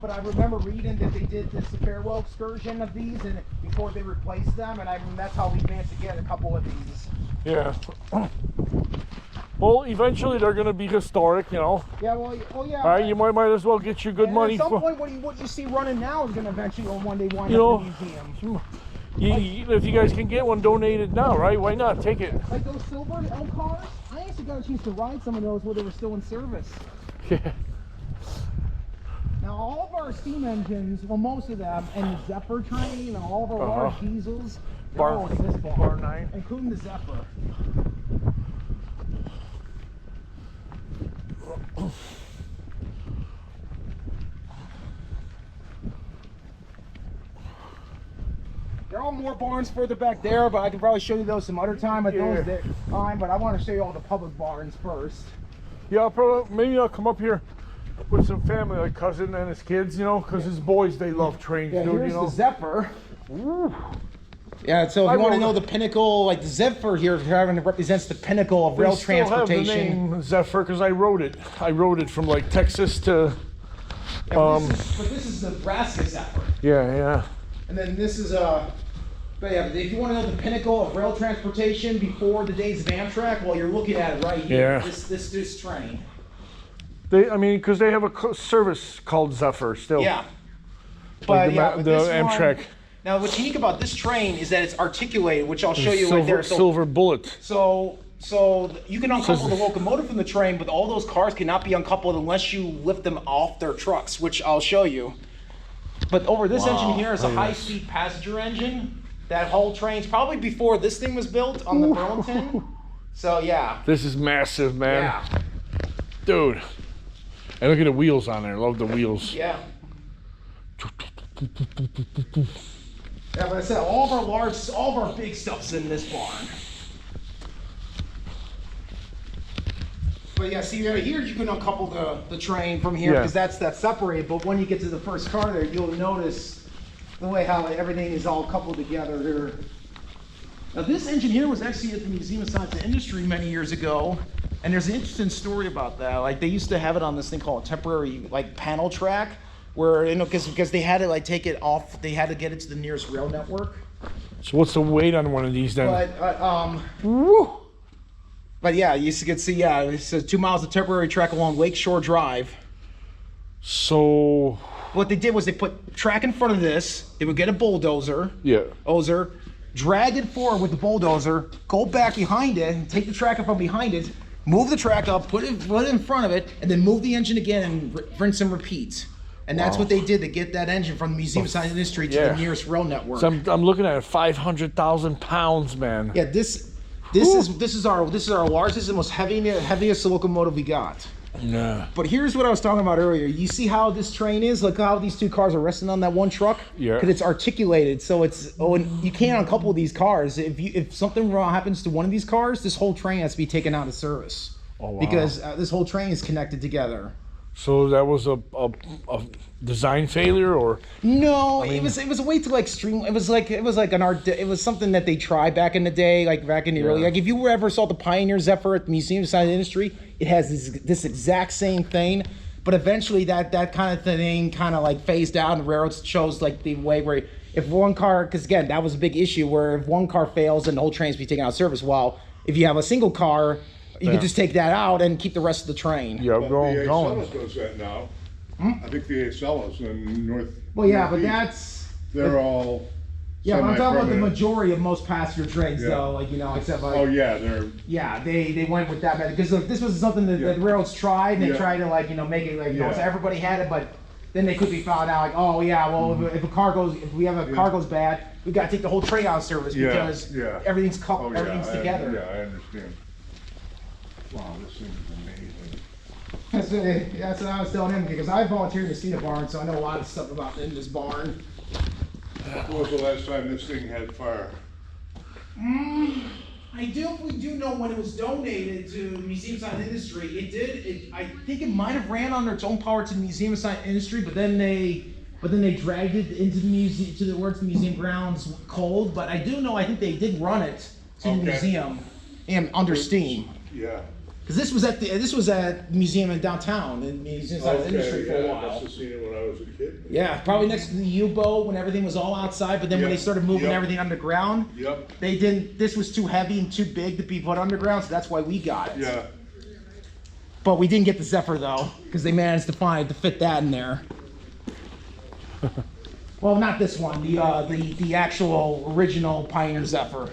But I remember reading that they did this farewell excursion of these, and before they replaced them, and that's how we managed to get a couple of these. Yeah. Well, eventually they're going to be historic, you know. Yeah, well, yeah. All right, you might as well get your good money. At some point, what you see running now is going to eventually one day wind up in the museum. If you guys can get one donated now, right? Why not? Take it. Like those silver L cars, I actually got a chance to ride some of those where they were still in service. Yeah. Now, all of our steam engines, well, most of them, and the Zephyr train, and all of our large diesels, they're all in this bar 9, including the Zephyr. There are more barns further back there, but I can probably show you those some other time. But I want to show you all the public barns first. Yeah, maybe I'll come up here with some family, like cousin and his kids, you know, because his boys, they love trains, dude, here's you know. The Zephyr. Ooh. Yeah, so if you want to know the pinnacle, like the Zephyr here, represents the pinnacle of rail transportation. Still have the name Zephyr because I rode it. I rode it from like Texas to. But this is the Nebraska Zephyr. Yeah. And then this is But yeah, if you want to know the pinnacle of rail transportation before the days of Amtrak, well, you're looking at it right here. Yeah. This train. Because they have a service called Zephyr still. Yeah. But But the this Amtrak. one, now, what's unique about this train is that it's articulated, which I'll show you right there. So, silver bullet. So you can uncouple the locomotive from the train, but all those cars cannot be uncoupled unless you lift them off their trucks, which I'll show you. But over this engine here is a high-speed passenger engine. That whole train's probably before this thing was built on the Burlington. So yeah. This is massive, man. Yeah. Dude. And look at the wheels on there. Love the wheels. Yeah. Yeah, but I said all of our big stuff's in this barn. But yeah, see right here you can uncouple the train from here because that's separated. But when you get to the first car there, you'll notice the way how everything is all coupled together here. Now this engine here was actually at the Museum of Science and Industry many years ago, and there's an interesting story about that. Like they used to have it on this thing called a temporary like panel track, where because they had to like take it off, they had to get it to the nearest rail network. So what's the weight on one of these then? But yeah, you can see it's 2 miles of temporary track along Lakeshore Drive. So what they did was they put track in front of this. They would get a bulldozer. Yeah. Drag it forward with the bulldozer. Go back behind it and take the track from behind it. Move the track up. Put it in front of it, and then move the engine again and rinse and repeat. And that's what they did to get that engine from the Museum of Science and Industry to the nearest rail network. So I'm looking at it, 500,000 pounds, man. Yeah, this is our largest and most heaviest locomotive we got. Yeah. But here's what I was talking about earlier. You see how this train is? Look how these two cars are resting on that one truck. Yeah. Because it's articulated, so and you can't uncouple these cars. If something wrong happens to one of these cars, this whole train has to be taken out of service. Oh wow. Because this whole train is connected together. So that was a design failure, or no? It was a way to like stream. It was like an art. It was something that they tried back in the day, like back in the early. Like if you ever saw the Pioneer Zephyr at the Museum of Science and Industry, it has this exact same thing. But eventually that kind of thing kind of like phased out, and railroads chose like the way where if one car, because again that was a big issue where if one car fails, then the whole train's be taken out of service. While if you have a single car, you can just take that out and keep the rest of the train. Yeah, going. The Acellus does that now. I think the Acellus in North. Well, yeah, but they're all. Yeah, but I'm talking about the majority of most passenger trains, though. Like except like. Oh yeah, they're. Yeah, they went with that method because this was something that the railroads tried. And they tried to make it like so everybody had it, but then they quickly found out like, oh yeah, well if we have a car goes bad, we got to take the whole train out of service because everything's coupled, everything's together. I understand. Wow, this thing is amazing. That's what I was telling him because I volunteered to see the barn, so I know a lot of stuff about in this barn. When was the last time this thing had fire? We do know when it was donated to the Museum of Science and Industry. It did. I think it might have ran on its own power to the Museum of Science and Industry, but then they dragged it into the museum where the museum grounds cold. But I do know I think they did run it to the museum and under steam. Yeah. Because this was at museum in downtown in Museum Science Industry for a I while. must have seen it when I was a kid. Yeah, probably next to the U-boat when everything was all outside. But then when they started moving everything underground, they didn't. This was too heavy and too big to be put underground, so that's why we got it. Yeah. But we didn't get the Zephyr though, because they managed to fit that in there. Well, not this one. The actual original Pioneer Zephyr.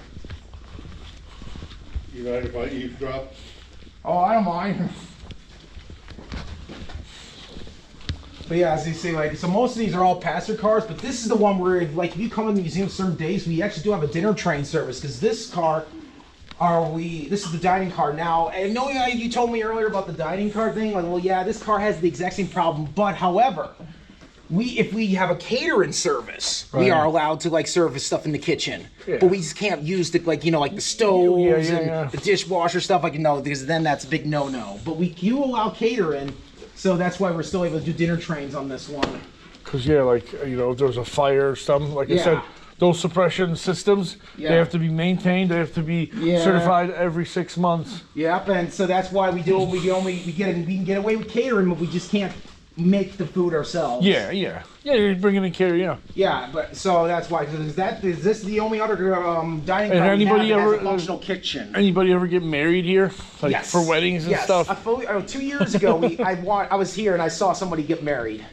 You mind if I eavesdrop? Oh, I don't mind. But yeah, as you see, like, so most of these are all passenger cars, but this is the one where, like, if you come in the museum certain days, we actually do have a dinner train service, because this car, this is the dining car. Now, I know you told me earlier about the dining car thing, like, well, yeah, this car has the exact same problem, but however, if we have a catering service, we are allowed to like service stuff in the kitchen, but we just can't use the like the stoves and the dishwasher stuff because then that's a big no-no. But we do allow catering, so that's why we're still able to do dinner trains on this one. Cause if there's a fire or something, like I said, those suppression systems they have to be maintained. They have to be certified every 6 months. Yep, and so that's why we do. We can get away with catering, but we just can't make the food ourselves. Yeah, you're bringing in catering, Yeah, but so that's why. Is this the only other dining car anybody that has ever a functional kitchen? Anybody ever get married here, like for weddings and stuff? 2 years ago, I was here and I saw somebody get married.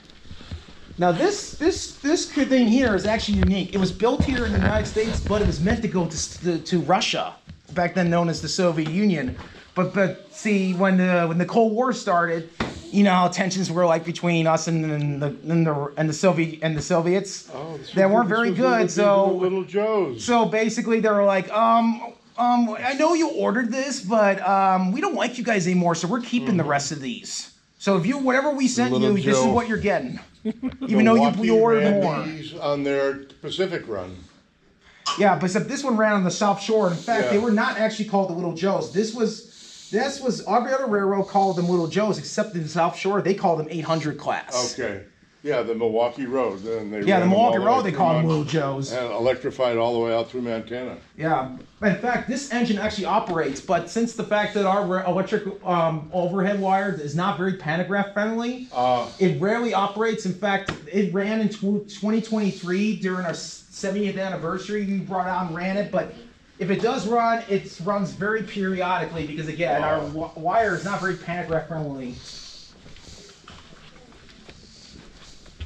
Now this thing here is actually unique. It was built here in the United States, but it was meant to go to Russia, back then known as the Soviet Union. But see, when the Cold War started, you know how tensions were like between us and the Soviets. Oh, they weren't very good. So Little Joe's. So basically, they were like, I know you ordered this, but we don't like you guys anymore, so we're keeping the rest of these. So if whatever we sent you, this is what you're getting. Even though you ordered more. On their Pacific run. Yeah, but except this one ran on the South Shore. In fact, they were not actually called the Little Joes. This was every other railroad called them Little Joes, except in the South Shore, they called them 800 class. Okay. Yeah, the Milwaukee Road. Then the Milwaukee Road, they called them Little Joes. And electrified all the way out through Montana. Yeah. In fact, this engine actually operates, but since the fact that our electric overhead wire is not very pantograph friendly, it rarely operates. In fact, it ran in 2023 during our 70th anniversary. We brought out and ran it, but if it does run, it runs very periodically because, again, our wire is not very pantograph friendly.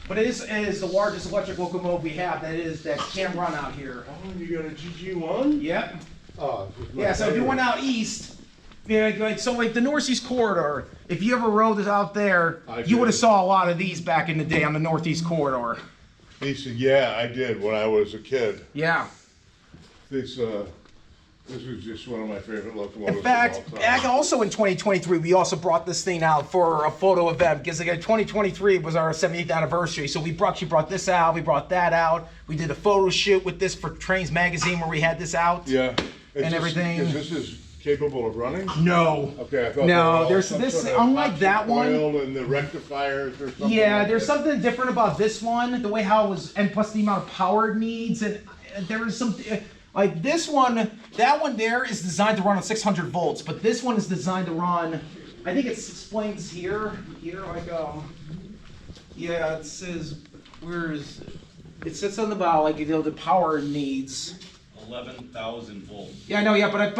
But it is the largest electric locomotive we have that can run out here. Oh, you got a GG1? Yep. Oh, yeah, so if you went out east, like the Northeast Corridor, if you ever rode out there, you would have saw a lot of these back in the day on the Northeast Corridor. He said, yeah, I did when I was a kid. Yeah. This was just one of my favorite locomotives. In fact, back also in 2023, we also brought this thing out for a photo event because again, 2023 was our 70th anniversary. So we brought this out, we brought that out. We did a photo shoot with this for Trains Magazine where we had this out. Yeah. And everything. Is this capable of running? No. Okay, I thought no. There's this unlike that one. Oil and the rectifiers or something. Yeah, like there's that. something different about this one, the way how it was, and plus the amount of power it needs, and there is some. Like this one, that one there is designed to run on 600 volts, but this one is designed to run, I think it explains here, like, yeah, it says, where is it? It says something about, like, the power needs. 11,000 volts. Yeah, I know, yeah, but